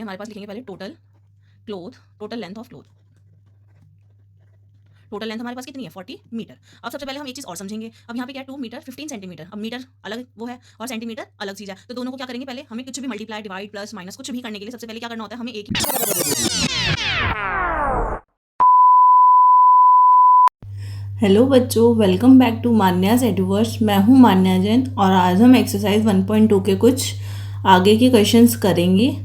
हमारे पास लिखेंगे पहले total length of cloth. Total length हमारे पास कितनी है 40 मीटर। अब सबसे पहले हम एक चीज़ और समझेंगे। अब यहाँ पे क्या है 2 मीटर 15 सेंटीमीटर। अब मीटर अलग वो है और सेंटीमीटर अलग चीज़ है, तो दोनों को क्या करेंगे, पहले हमें कुछ भी मल्टीप्लाई डिवाइड प्लस माइनस कुछ भी करने के लिए सबसे पहले क्या करना होता है, हमें एक हेलो बच्चों, वेलकम बैक टू मान्यास एडवर्स। मैं हूँ मान्या जैन और आज हम एक्सरसाइज 1.2 के कुछ आगे के क्वेश्चंस करेंगे।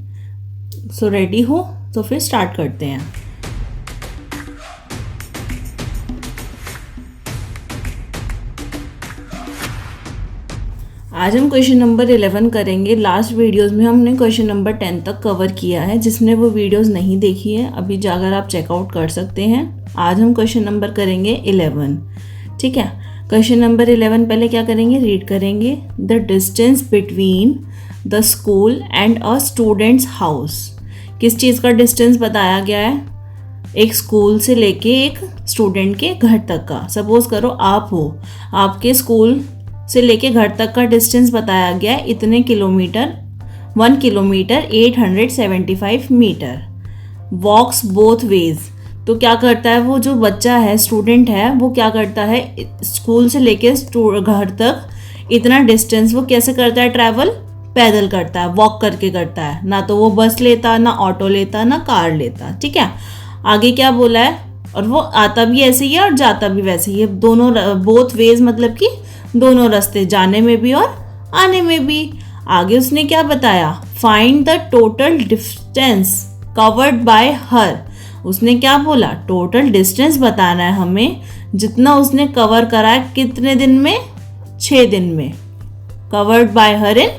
सो रेडी हो तो फिर स्टार्ट करते हैं। आज हम क्वेश्चन नंबर 11 करेंगे। लास्ट वीडियोस में हमने क्वेश्चन नंबर 10 तक कवर किया है। जिसने वो वीडियोस नहीं देखी है अभी जाकर आप चेकआउट कर सकते हैं। आज हम क्वेश्चन नंबर करेंगे 11। ठीक है, क्वेश्चन नंबर 11 पहले क्या करेंगे, रीड करेंगे। The distance between the school and a students house. किस चीज़ का डिस्टेंस बताया गया है, एक स्कूल से लेके एक स्टूडेंट के घर तक का। सपोज करो आप हो, आपके स्कूल से लेके घर तक का डिस्टेंस बताया गया है इतने किलोमीटर, 1 किलोमीटर 875 मीटर। वॉक्स बोथ वेज, तो क्या करता है वो जो बच्चा है, स्टूडेंट है, वो क्या करता है स्कूल से लेके घर तक इतना डिस्टेंस वो कैसे करता है, ट्रैवल पैदल करता है, वॉक करके करता है। ना तो वो बस लेता, ना ऑटो लेता, ना कार लेता। ठीक है, आगे क्या बोला है, और वो आता भी ऐसे ही है और जाता भी वैसे ही है। दोनों बोथ वेज मतलब कि दोनों रास्ते, जाने में भी और आने में भी। आगे उसने क्या बताया, find the total distance covered by हर। उसने क्या बोला, टोटल डिस्टेंस बताना है हमें जितना उसने कवर करा है, कितने दिन में, 6 दिन में। Covered by her in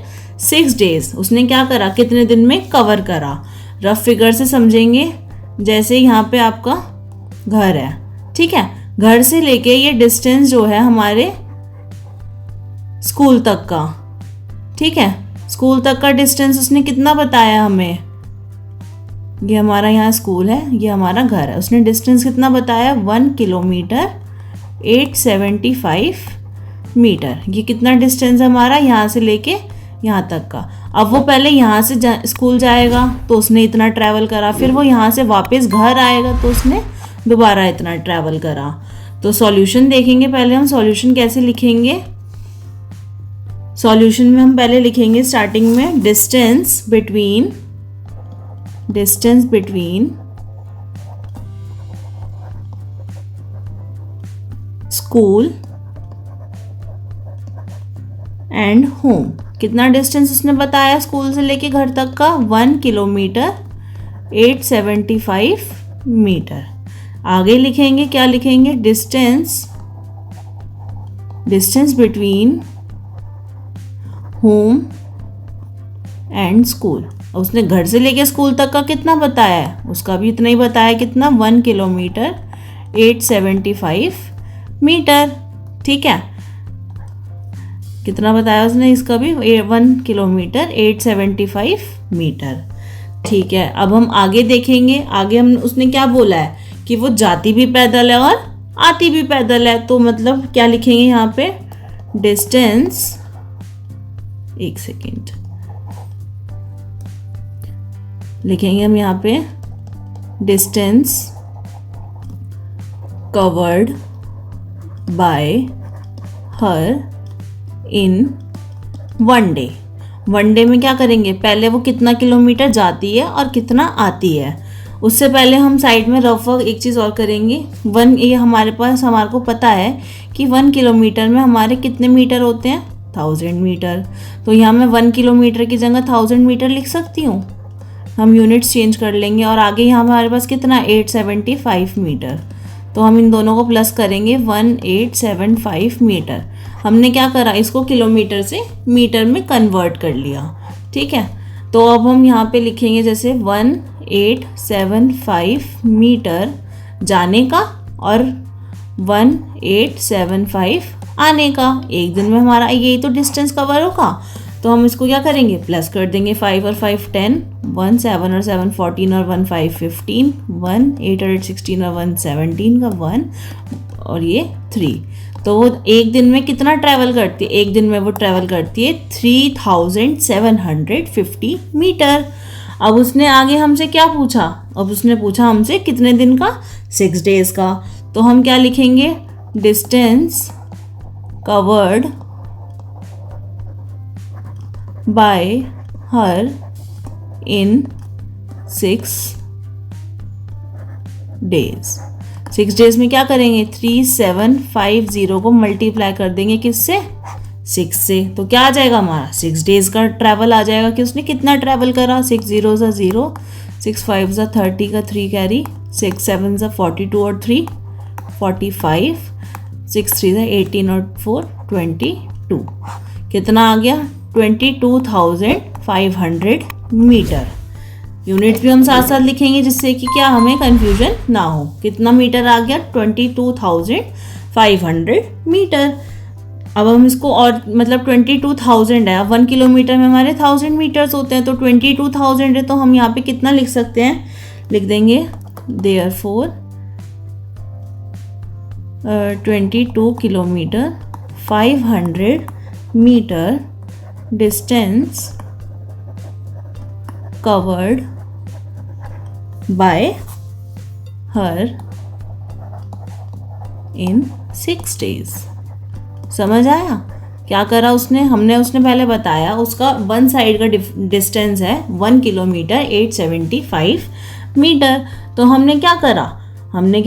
6 days, उसने क्या करा, कितने दिन में कवर करा। रफ फिगर से समझेंगे, जैसे यहाँ पे आपका घर है, ठीक है, घर से लेके ये डिस्टेंस जो है हमारे स्कूल तक का, ठीक है, स्कूल तक का डिस्टेंस उसने कितना बताया हमें। ये हमारा यहाँ स्कूल है, ये हमारा घर है, उसने डिस्टेंस कितना बताया, 1 किलोमीटर 875 मीटर। ये कितना डिस्टेंस हमारा यहाँ से लेके यहाँ तक का। अब वो पहले यहाँ से स्कूल जाएगा तो उसने इतना ट्रैवल करा, फिर वो यहाँ से वापस घर आएगा तो उसने दोबारा इतना ट्रैवल करा। तो सॉल्यूशन देखेंगे पहले हम, सॉल्यूशन कैसे लिखेंगे। सॉल्यूशन में हम पहले लिखेंगे स्टार्टिंग में distance between school and home. कितना डिस्टेंस उसने बताया स्कूल से लेके घर तक का, 1 किलोमीटर 875 मीटर। आगे लिखेंगे, क्या लिखेंगे, distance between home and school. उसने घर से लेके स्कूल तक का कितना बताया है, उसका भी इतना ही बताया, कितना, 1 किलोमीटर 875 मीटर। ठीक है, कितना बताया उसने, इसका भी 1 किलोमीटर 875 मीटर। ठीक है, अब हम आगे देखेंगे। आगे हम उसने क्या बोला है कि वो जाती भी पैदल है और आती भी पैदल है। तो मतलब क्या लिखेंगे यहाँ पे, डिस्टेंस, एक सेकेंड, लिखेंगे हम यहाँ पे distance covered by her in 1 day. 1 day में क्या करेंगे, पहले वो कितना किलोमीटर जाती है और कितना आती है। उससे पहले हम साइड में रफ एक चीज़ और करेंगे। ये हमारे को पता है कि 1 किलोमीटर में हमारे कितने मीटर होते हैं, 1000 मीटर। तो यहाँ मैं 1 किलोमीटर की जगह 1000 मीटर लिख सकती हूँ। हम यूनिट्स चेंज कर लेंगे और आगे यहाँ हमारे पास कितना, 875 मीटर। तो हम इन दोनों को प्लस करेंगे, 1875 मीटर। हमने क्या करा, इसको किलोमीटर से मीटर में कन्वर्ट कर लिया। ठीक है, तो अब हम यहाँ पे लिखेंगे जैसे 1875 मीटर जाने का और 1875 आने का। एक दिन में हमारा यही तो डिस्टेंस कवर होगा। तो हम इसको क्या करेंगे, प्लस कर देंगे, 5 और 5 10, 1 7 और 7 14 और 1 5 15, 1 8 और 8 16 और 1 17 का 1 और ये 3। तो वो एक दिन में कितना ट्रैवल करती है, एक दिन में वो ट्रैवल करती है 3750 मीटर। अब उसने आगे हमसे क्या पूछा, अब उसने पूछा हमसे कितने दिन का, 6 डेज का। तो हम क्या लिखेंगे, distance covered by her in 6 days. 6 days में क्या करेंगे, 3750 को मल्टीप्लाई कर देंगे किससे, 6 से। तो क्या आ जाएगा हमारा, 6 डेज का ट्रैवल आ जाएगा कि उसने कितना ट्रैवल करा, 6 0 0, 6 5 30 का 3 कैरी, 6 7 42 और 3 45, 6 3 18 और 4 22। कितना आ गया, 22,500 मीटर। यूनिट भी हम साथ साथ लिखेंगे जिससे कि क्या हमें कंफ्यूजन ना हो। कितना मीटर आ गया, 22,500 मीटर। अब हम इसको और मतलब 22,000 है, अब 1 किलोमीटर में हमारे 1000 मीटर्स होते हैं, तो 22,000 है, तो हम यहाँ पे कितना लिख सकते हैं, लिख देंगे therefore 22 kilometre 500 metre distance covered by her in 6 days. समझ आया क्या करा उसने, उसने पहले बताया उसका वन साइड का डिस्टेंस है 1 किलोमीटर 875 मीटर। तो हमने क्या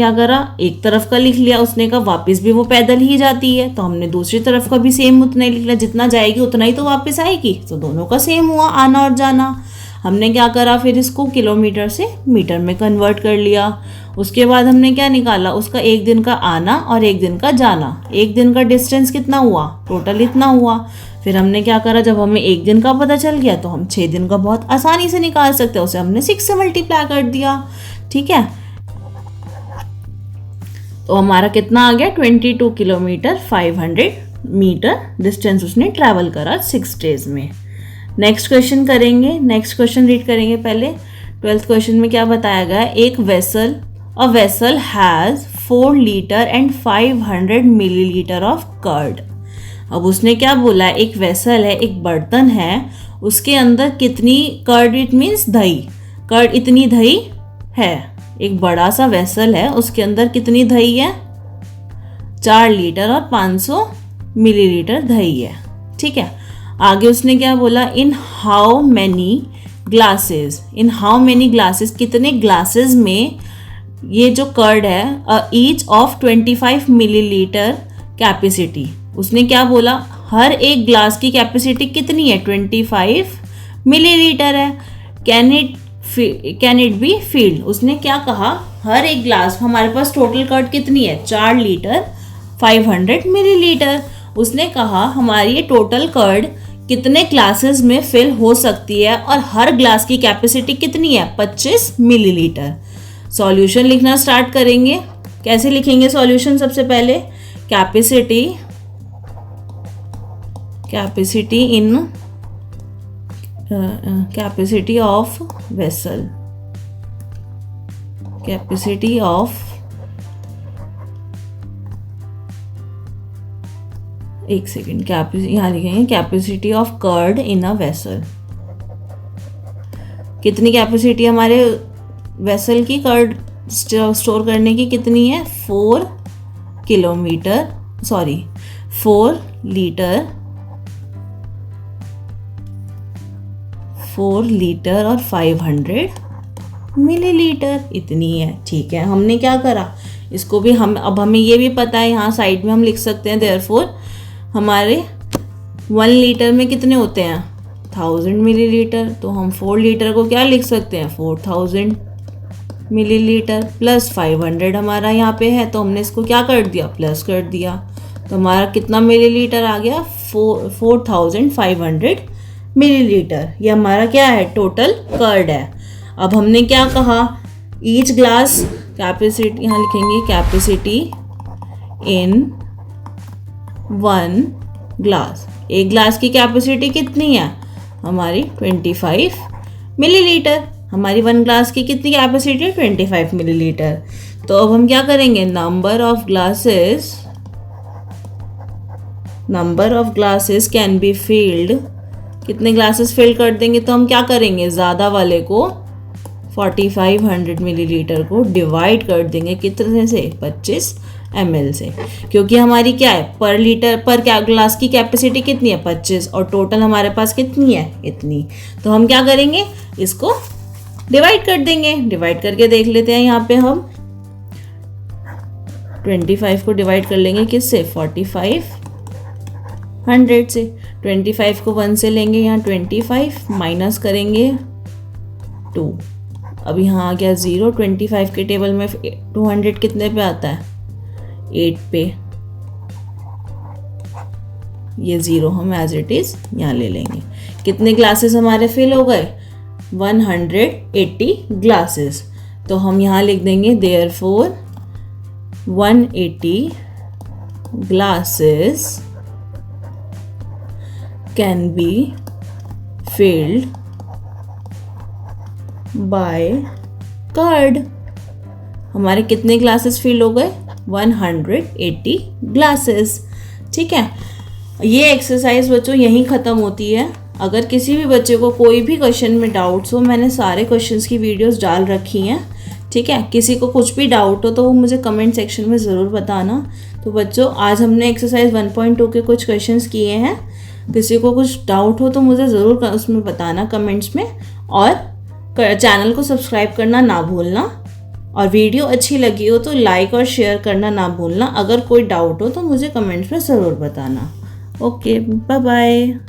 करा, एक तरफ का लिख लिया, उसने कहा वापस भी वो पैदल ही जाती है, तो हमने दूसरी तरफ का भी सेम उतना ही लिख लिया, जितना जाएगी उतना ही तो वापस आएगी, तो दोनों का सेम हुआ आना और जाना। हमने क्या करा, फिर इसको किलोमीटर से मीटर में कन्वर्ट कर लिया। उसके बाद हमने क्या निकाला, उसका एक दिन का आना और एक दिन का जाना, एक दिन का डिस्टेंस कितना हुआ, टोटल इतना हुआ। फिर हमने क्या करा, जब हमें एक दिन का पता चल गया तो हम 6 दिन का बहुत आसानी से निकाल सकते हैं, उसे हमने 6 से मल्टीप्लाई कर दिया। ठीक है, तो हमारा कितना आ गया, 22 किलोमीटर 500 मीटर डिस्टेंस उसने ट्रैवल करा 6 डेज में। नेक्स्ट क्वेश्चन करेंगे, नेक्स्ट क्वेश्चन रीड करेंगे पहले। 12th क्वेश्चन में क्या बताया गया, एक vessel, a vessel has 4 litre and 500 millilitre of curd. अब उसने क्या बोला, एक वेसल है, एक बर्तन है, उसके अंदर कितनी कर्ड, इट मीन्स दही, कर्ड इतनी दही है। एक बड़ा सा वेसल है, उसके अंदर कितनी दही है, 4 लीटर और 500 मिलीलीटर दही है। ठीक है, आगे उसने क्या बोला, इन हाउ मैनी ग्लासेस, कितने ग्लासेस में ये जो कर्ड है, ईच ऑफ 25 मिलीलीटर कैपेसिटी। उसने क्या बोला, हर एक ग्लास की कैपेसिटी कितनी है, 25 मिलीलीटर है। कैन इट बी फील्ड, उसने क्या कहा, हर एक ग्लास, हमारे पास टोटल कर्ड कितनी है, 4 लीटर 500 मिलीलीटर। उसने कहा हमारी ये टोटल कर्ड कितने ग्लासेस में फिल हो सकती है और हर ग्लास की कैपेसिटी कितनी है, 25 मिलीलीटर। सॉल्यूशन लिखना स्टार्ट करेंगे। कैसे लिखेंगे सॉल्यूशन, सबसे पहले capacity of vessel, capacity of, एक सेकेंड, यहाँ लिखेंगे capacity of curd in a vessel. कितनी कैपेसिटी हमारे वेसल की, कर्ड स्टोर करने की कितनी है, 4 लीटर और 500 मिलीलीटर इतनी है। ठीक है, हमने क्या करा, इसको भी अब हमें ये भी पता है, यहाँ साइड में हम लिख सकते हैं देयरफॉर हमारे 1 लीटर में कितने होते हैं, 1000 मिलीलीटर। तो हम 4 लीटर को क्या लिख सकते हैं, 4000 मिलीलीटर प्लस 500 हमारा यहाँ पे है, तो हमने इसको क्या कर दिया, प्लस कर दिया। तो हमारा कितना मिलीलीटर आ गया, 4500 मिलीलीटर। ये हमारा क्या है, टोटल कर्ड है। अब हमने क्या कहा, ईच ग्लास कैपेसिटी, यहाँ लिखेंगे कैपेसिटी इन 1 ग्लास, एक ग्लास की कैपेसिटी कितनी है हमारी, 25 मिलीलीटर। हमारी 1 ग्लास की कितनी कैपेसिटी है, 25 मिलीलीटर। तो अब हम क्या करेंगे, number of glasses can be filled कितने ग्लासेस फिल कर देंगे, तो हम क्या करेंगे, ज़्यादा वाले को 4500 मिलीलीटर को डिवाइड कर देंगे कितने से, 25 ml से, क्योंकि हमारी क्या है, पर लीटर पर क्या ग्लास की कैपेसिटी कितनी है, 25, और टोटल हमारे पास कितनी है, इतनी। तो हम क्या करेंगे, इसको डिवाइड कर देंगे। डिवाइड करके देख लेते हैं, यहाँ पे हम 25 को डिवाइड कर लेंगे किससे, 4500 से। 25 को 1 से लेंगे, यहाँ 25 माइनस करेंगे 2, अब यहाँ आ गया 0। 25 के टेबल में 200 कितने पे आता है, 8 पे। ये 0 हम एज इट इज यहाँ ले लेंगे। कितने ग्लासेस हमारे फिल हो गए, 180 ग्लासेस। तो हम यहाँ लिख देंगे therefore 180 glasses can be filled by curd। हमारे कितने ग्लासेस फिल हो गए, 180 ग्लासेस। ठीक है, ये एक्सरसाइज बच्चों यहीं ख़त्म होती है। अगर किसी भी बच्चे को कोई भी क्वेश्चन में डाउट्स हो, मैंने सारे क्वेश्चंस की वीडियोस डाल रखी हैं। ठीक है, किसी को कुछ भी डाउट हो तो वो मुझे कमेंट सेक्शन में ज़रूर बताना। तो बच्चों, आज हमने एक्सरसाइज 1.2 के कुछ क्वेश्चंस किए हैं। किसी को कुछ डाउट हो तो मुझे ज़रूर उसमें बताना कमेंट्स में, और चैनल को सब्सक्राइब करना ना भूलना, और वीडियो अच्छी लगी हो तो लाइक और शेयर करना ना भूलना। अगर कोई डाउट हो तो मुझे कमेंट्स में ज़रूर बताना। Okay, bye bye.